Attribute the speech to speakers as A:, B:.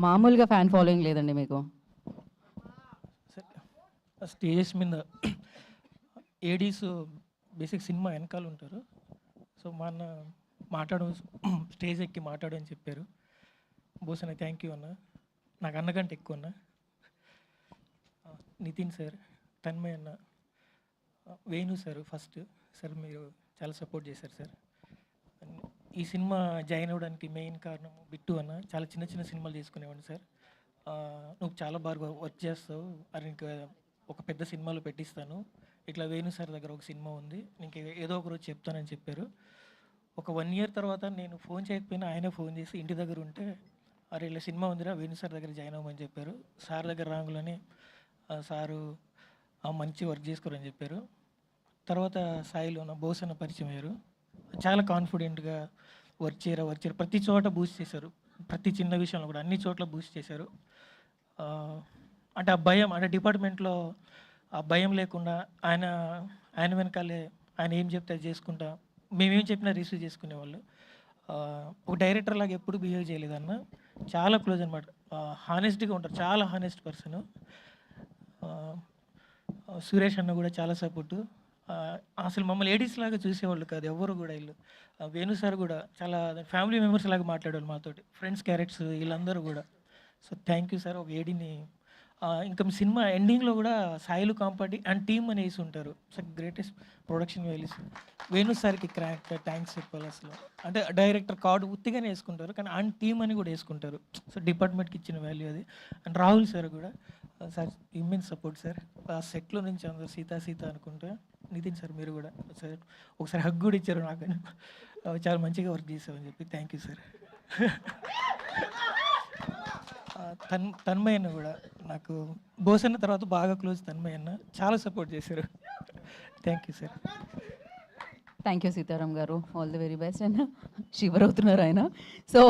A: మామూలుగా fan following లేదండి మీకు?
B: స్టేజెస్ మీద ఏడీస్ బేసిక్ సినిమా వెనకాల ఉంటారు. సో మా అన్న మాట్లాడు స్టేజ్ ఎక్కి మాట్లాడు అని చెప్పారు. బోస్ అన్న థ్యాంక్ యూ అన్న, నాకు అన్నకంటే ఎక్కువ అన్న. నితిన్ సార్, తన్మయ్ అన్న, వేణు సార్ ఫస్ట్ సార్ మీరు చాలా సపోర్ట్ చేశారు సార్. ఈ సినిమా జాయిన్ అవ్వడానికి మెయిన్ కారణం బిట్టు అన్న. చాలా చిన్న చిన్న సినిమాలు చేసుకునేవాడిని సార్. నువ్వు చాలా బాగా వర్క్ చేస్తావు, అది ఇంకా ఒక పెద్ద సినిమాలో పెట్టిస్తాను, ఇట్లా వేణు సార్ దగ్గర ఒక సినిమా ఉంది, నీకు ఏదో ఒక రోజు చెప్తానని చెప్పారు. ఒక 1 year తర్వాత నేను ఫోన్ చేయకపోయినా ఆయనే ఫోన్ చేసి ఇంటి దగ్గర ఉంటే, అరే ఇలా సినిమా ఉందిరా వేణు సార్ దగ్గర జాయిన్ అవ్వమని చెప్పారు. సార్ దగ్గర రాంగులని సారు మంచి వర్క్ చేసుకోరని చెప్పారు. తర్వాత సాయిలో నా బోస్ అన్న పరిచయం అయ్యారు. చాలా కాన్ఫిడెంట్గా వర్క్ చేయరా ప్రతి చోట బూస్ట్ చేశారు, ప్రతి చిన్న విషయంలో కూడా అన్ని చోట్ల బూస్ట్ చేశారు. అంటే ఆ భయం, అంటే డిపార్ట్మెంట్లో ఆ భయం లేకుండా ఆయన వెనకాలే ఆయన ఏం చెప్తే అది చేసుకుంటా, మేమేం చెప్పినా రిసీవ్ చేసుకునేవాళ్ళు. ఒక డైరెక్టర్ లాగా ఎప్పుడు బిహేవ్ చేయలేదన్న, చాలా క్లోజ్ అనమాట. హానెస్ట్గా ఉంటారు, చాలా హానెస్ట్ పర్సన్. సురేష్ అన్న కూడా చాలా సపోర్టు. అసలు మమ్మల్ని లేడీస్ లాగా చూసేవాళ్ళు కాదు ఎవరు కూడా వీళ్ళు. వేణు సార్ కూడా చాలా ఫ్యామిలీ మెంబర్స్ లాగా మాట్లాడేవాళ్ళు మాతోటి, ఫ్రెండ్స్ క్యారెక్టర్స్ వీళ్ళందరూ కూడా. So thank you sir. ఒక ఏడీని ఇంకా సినిమా ఎండింగ్లో కూడా సాయిలు కాంపాటి అండ్ టీమ్ అని వేసి ఉంటారు. So greatest production values. Venu సార్కి థ్యాంక్స్ చెప్పాలి అసలు. అంటే డైరెక్టర్ కార్డు ఉత్తిగానే వేసుకుంటారు, కానీ అండ్ టీమ్ అని కూడా వేసుకుంటారు. సో డిపార్ట్మెంట్కి ఇచ్చిన వాల్యూ అది. అండ్ రాహుల్ సార్ కూడా సార్ ఇమ్మెన్స్ సపోర్ట్ సార్. ఆ సెట్లో నుంచి అందరూ సీత అనుకుంటా. నితిన్ సార్ మీరు కూడా సార్ ఒకసారి హగ్ కూడా ఇచ్చారు నాకు, చాలా మంచిగా వర్క్ చేసామని చెప్పి. Thank you sir. తన్మయ్ అన్న కూడా నాకు బోసన్న తర్వాత బాగా క్లోజ్. తన్మయ్ అన్న చాలా సపోర్ట్ చేశారు. Thank you sir.
A: Thank you Sitaram గారు, all the very best. And shiver అవుతున్నారు ఆయన. సో